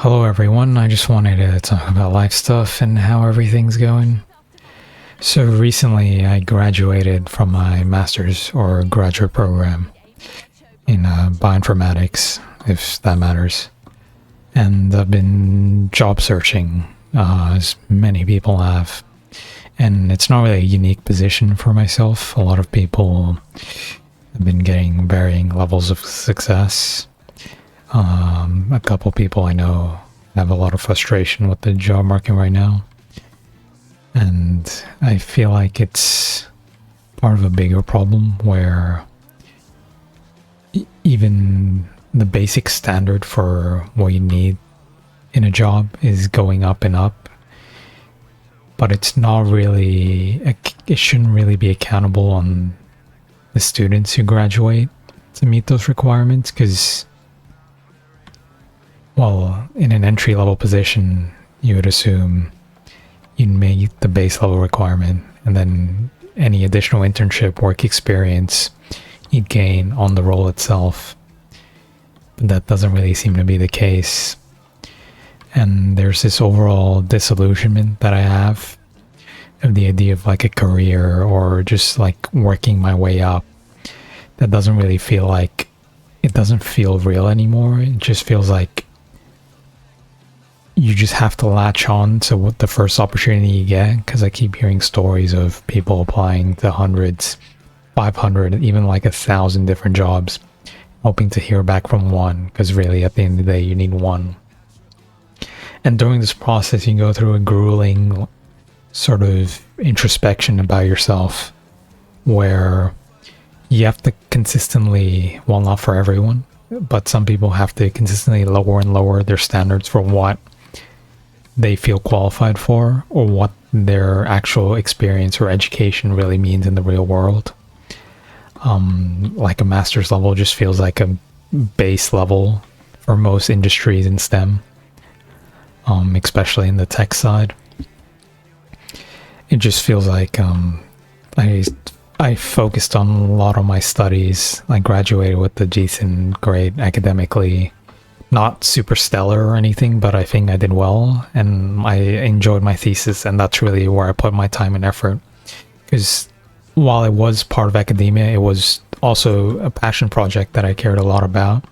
Hello everyone, I just wanted to talk about life stuff and how everything's going. So recently I graduated from my master's or graduate program in bioinformatics, if that matters. And I've been job searching, as many people have. And it's not really a unique position for myself. A lot of people have been getting varying levels of success. A couple people I know have a lot of frustration with the job market right now. And I feel like it's part of a bigger problem where even the basic standard for what you need in a job is going up and up. But it's not really, it shouldn't really be accountable on the students who graduate to meet those requirements, because well, in an entry-level position, you would assume you'd meet the base level requirement, and then any additional internship work experience you'd gain on the role itself. But that doesn't really seem to be the case. And there's this overall disillusionment that I have of the idea of like a career or just like working my way up. That doesn't really feel like, it doesn't feel real anymore. It just feels like you just have to latch on to what the first opportunity you get, because I keep hearing stories of people applying to hundreds, 500, even like 1,000 different jobs, hoping to hear back from one, because really at the end of the day you need one. And during this process you go through a grueling sort of introspection about yourself, where you have to consistently, well, not for everyone, but some people have to consistently lower and lower their standards for what they feel qualified for, or what their actual experience or education really means in the real world. Like a master's level just feels like a base level for most industries in STEM, especially in the tech side. It just feels like I focused on a lot of my studies. I graduated with a decent grade academically. Not super stellar or anything, but I think I did well, and I enjoyed my thesis, and that's really where I put my time and effort. Because while it was part of academia, it was also a passion project that I cared a lot about,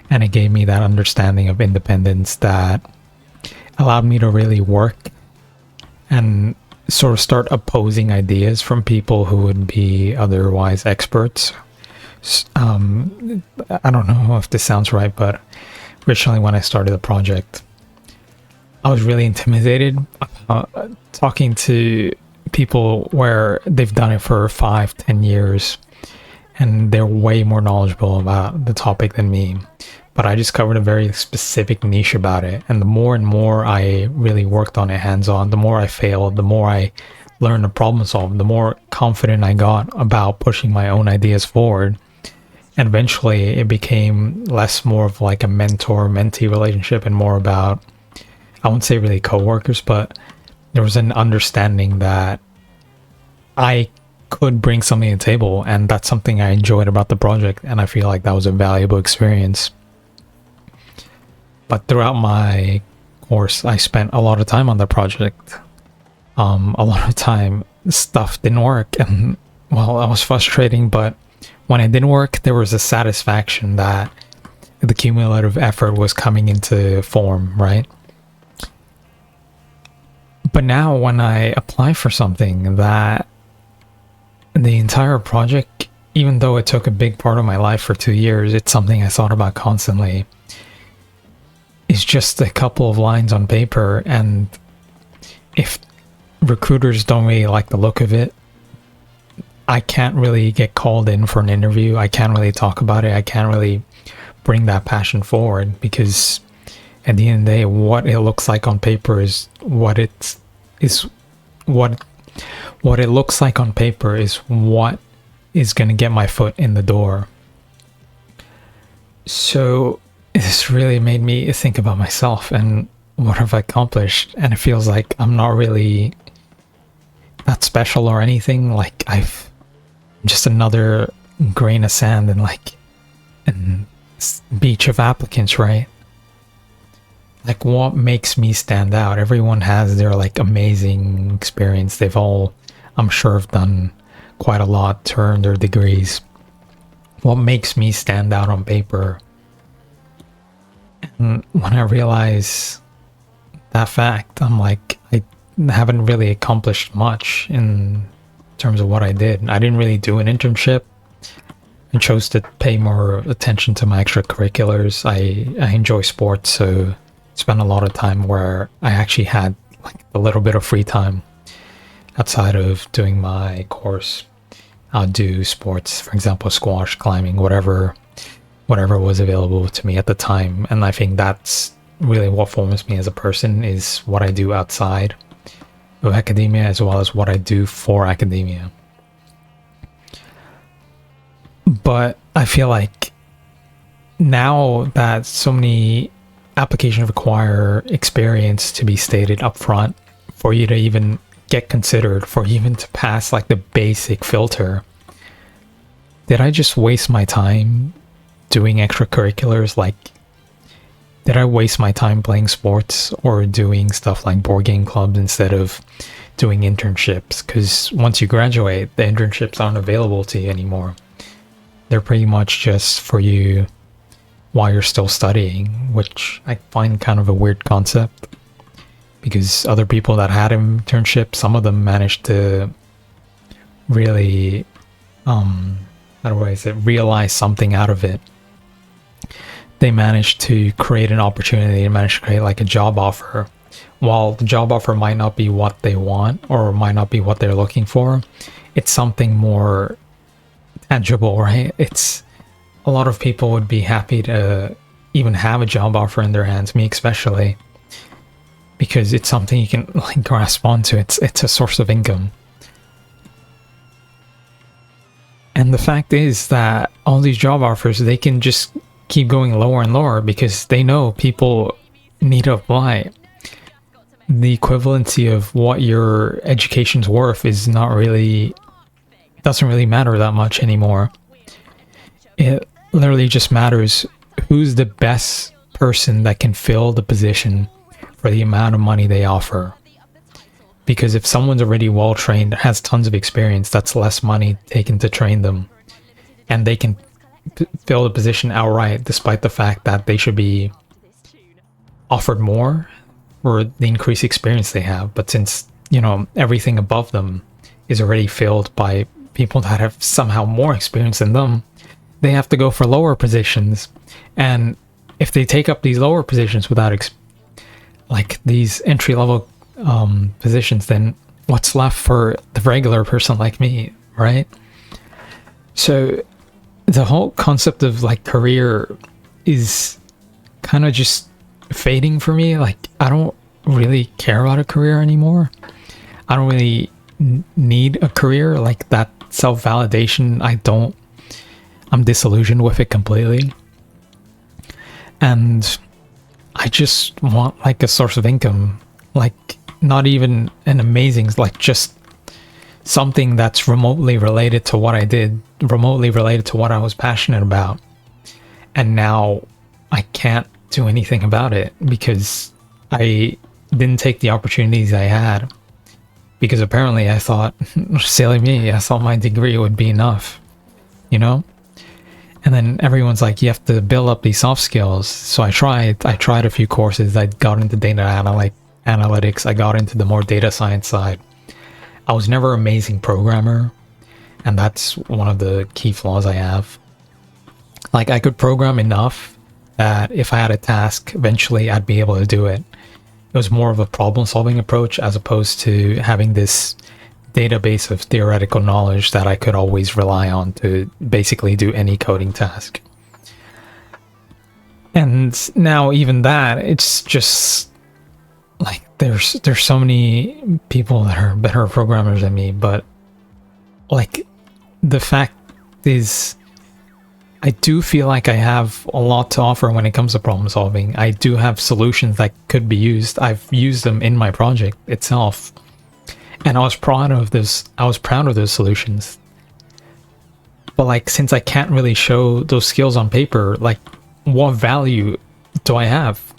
and it gave me that understanding of independence that allowed me to really work and sort of start opposing ideas from people who would be otherwise experts. I don't know if this sounds right, but originally when I started the project, I was really intimidated talking to people where they've done it for 5-10 years and they're way more knowledgeable about the topic than me. But I just covered a very specific niche about it, and the more and more I really worked on it hands-on, the more I failed, the more I learned to problem solve, the more confident I got about pushing my own ideas forward. And eventually it became less more of like a mentor-mentee relationship and more about, I wouldn't say really co-workers, but there was an understanding that I could bring something to the table, and that's something I enjoyed about the project, and I feel like that was a valuable experience. But throughout my course, I spent a lot of time on the project. A lot of time stuff didn't work, and well, that was frustrating, but when it didn't work, there was a satisfaction that the cumulative effort was coming into form, right? But now when I apply for something, that the entire project, even though it took a big part of my life for 2 years, it's something I thought about constantly. It's just a couple of lines on paper, and if recruiters don't really like the look of it, I can't really get called in for an interview. I can't really talk about it. I can't really bring that passion forward, because at the end of the day, what it looks like on paper is what it looks like on paper is what is going to get my foot in the door. So this really made me think about myself and what have I accomplished, and it feels like I'm not really that special or anything. Like I've just another grain of sand in like a beach of applicants, right? like what makes me stand out. Everyone has their like amazing experience. They've all, I'm sure, have done quite a lot to earn their degrees. What makes me stand out on paper? And when I realize that fact, I'm like, I haven't really accomplished much in terms of what I did. I didn't really do an internship and chose to pay more attention to my extracurriculars. I enjoy sports, so spent a lot of time where I actually had like a little bit of free time outside of doing my course. I'll do sports, for example, squash, climbing, whatever was available to me at the time. And I think that's really what forms me as a person, is what I do outside of academia as well as what I do for academia. But I feel like now that so many applications require experience to be stated up front for you to even get considered, for you even to pass like the basic filter, did I just waste my time doing extracurriculars? Like, did I waste my time playing sports or doing stuff like board game clubs instead of doing internships? Because once you graduate, the internships aren't available to you anymore. They're pretty much just for you while you're still studying, which I find kind of a weird concept, because other people that had internships, some of them managed to really, how do I say, realize something out of it. They managed to create an opportunity, they managed to create like a job offer. While the job offer might not be what they want or might not be what they're looking for, it's something more tangible, right? It's, a lot of people would be happy to even have a job offer in their hands, me especially, because it's something you can like grasp onto. It's a source of income. And the fact is that all these job offers, they can just keep going lower and lower because they know people need to apply. The equivalency of what your education's worth is not really, doesn't really matter that much anymore. It literally just matters who's the best person that can fill the position for the amount of money they offer. Because if someone's already well trained, has tons of experience, that's less money taken to train them, and they can fill the position outright despite the fact that they should be offered more for the increased experience they have. But since, you know, everything above them is already filled by people that have somehow more experience than them, they have to go for lower positions. And if they take up these lower positions without like these entry-level positions, then what's left for the regular person like me, right? So the whole concept of like career is kind of just fading for me. Like, I don't really care about a career anymore. I don't really need a career. Like, that self-validation, I'm disillusioned with it completely. And I just want like a source of income, like not even an amazing, like just something that's remotely related to what I did, remotely related to what I was passionate about. And now I can't do anything about it because I didn't take the opportunities I had, because apparently I thought, silly me, I thought my degree would be enough, you know? And then everyone's like, you have to build up these soft skills. So I tried a few courses. I got into data analytics. I got into the more data science side. I was never an amazing programmer, and that's one of the key flaws I have. Like, I could program enough that if I had a task, eventually I'd be able to do it. It was more of a problem-solving approach as opposed to having this database of theoretical knowledge that I could always rely on to basically do any coding task. And now even that, it's just like there's so many people that are better programmers than me, but like the fact is, I do feel like I have a lot to offer when it comes to problem solving. I do have solutions that could be used. I've used them in my project itself, and I was proud of this. I was proud of those solutions. But like, since I can't really show those skills on paper, like, what value do I have?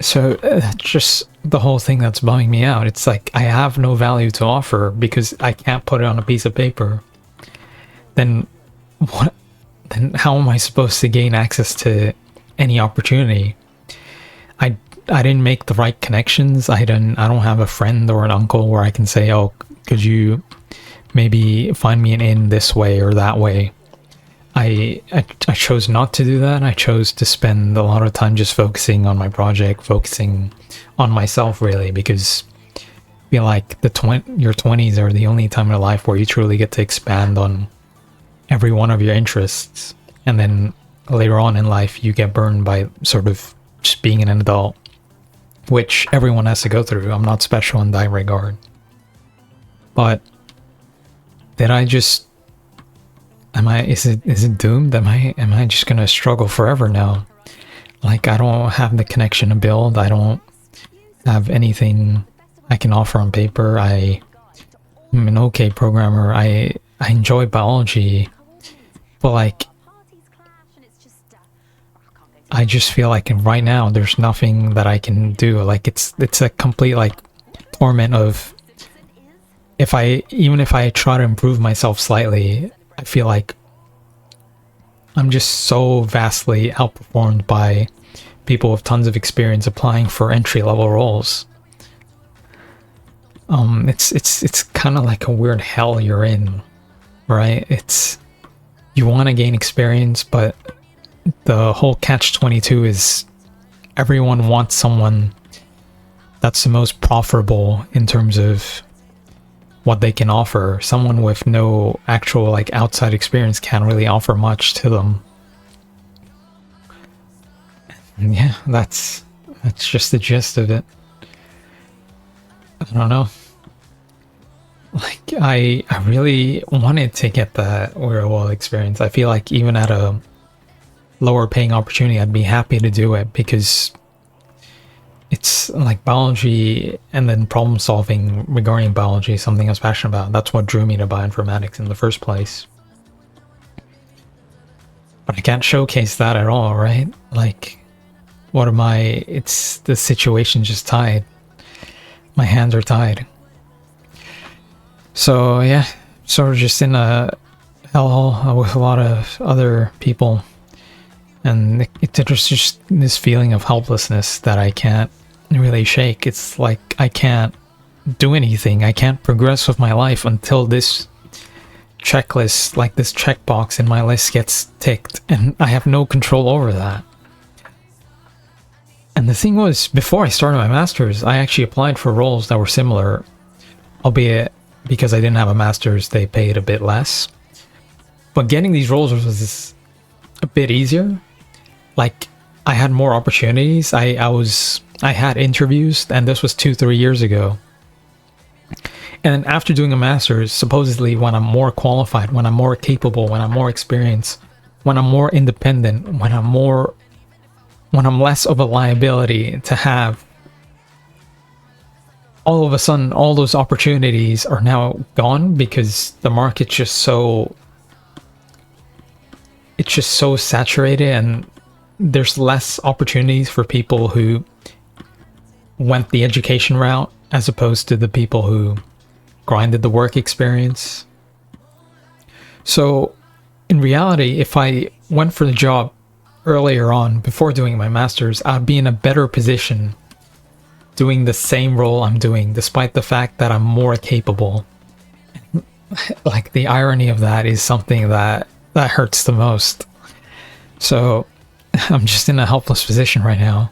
So that's just the whole thing that's bumming me out. It's like I have no value to offer because I can't put it on a piece of paper. Then what? Then how am I supposed to gain access to any opportunity? I didn't make the right connections. I don't have a friend or an uncle where I can say, oh, could you maybe find me an in this way or that way. I chose not to do that. I chose to spend a lot of time just focusing on my project, focusing on myself, really, because I feel like your 20s are the only time in life where you truly get to expand on every one of your interests. And then later on in life, you get burned by sort of just being an adult, which everyone has to go through. I'm not special in that regard. But did I just... is it doomed? Am I just gonna struggle forever now? Like, I don't have the connection to build. I don't have anything I can offer on paper. I'm an okay programmer. I enjoy biology, but like, I just feel like right now there's nothing that I can do. Like, it's a complete like torment of even if I try to improve myself slightly, I feel like I'm just so vastly outperformed by people with tons of experience applying for entry-level roles. It's kind of like a weird hell you're in, right? You want to gain experience, but the whole catch-22 is everyone wants someone that's the most profitable in terms of what they can offer. Someone with no actual like outside experience can't really offer much to them. And yeah, that's just the gist of it. I don't know. Like, I really wanted to get that real world experience. I feel like even at a lower paying opportunity, I'd be happy to do it because it's like biology and then problem solving regarding biology is something I was passionate about. That's what drew me to bioinformatics in the first place. But I can't showcase that at all, right? Like, the situation just tied. My hands are tied. So yeah, sort of just in a hellhole with a lot of other people. And there's just this feeling of helplessness that I can't really shake. It's like I can't do anything. I can't progress with my life until this checklist, like this checkbox in my list, gets ticked, and I have no control over that. And the thing was, before I started my master's, I actually applied for roles that were similar, albeit because I didn't have a master's, they paid a bit less. But getting these roles was a bit easier. Like, I had more opportunities. I had interviews, and this was 2-3 years ago. And then after doing a master's, supposedly when I'm more qualified, when I'm more capable, when I'm more experienced, when I'm more independent, when I'm less of a liability to have, all of a sudden all those opportunities are now gone because the market's just so saturated, and there's less opportunities for people who went the education route as opposed to the people who grinded the work experience. So in reality, if I went for the job earlier on before doing my master's, I'd be in a better position doing the same role I'm doing, despite the fact that I'm more capable. Like, the irony of that is something that hurts the most. So I'm just in a helpless position right now,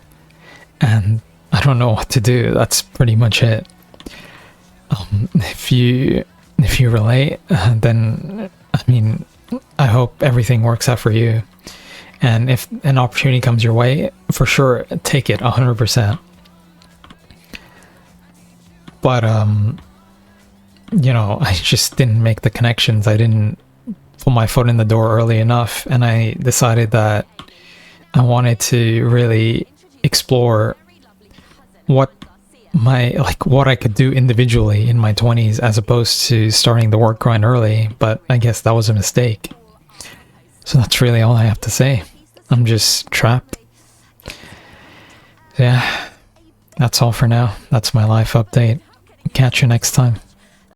and I don't know what to do. That's pretty much it. If you relate, then I mean, I hope everything works out for you. And if an opportunity comes your way, for sure, take it 100%. But you know, I just didn't make the connections. I didn't put my foot in the door early enough, and I decided that I wanted to really explore what I could do individually in my 20s as opposed to starting the work grind early. But I guess that was a mistake. So that's really all I have to say. I'm just trapped. Yeah, that's all for now. That's my life update. Catch you next time.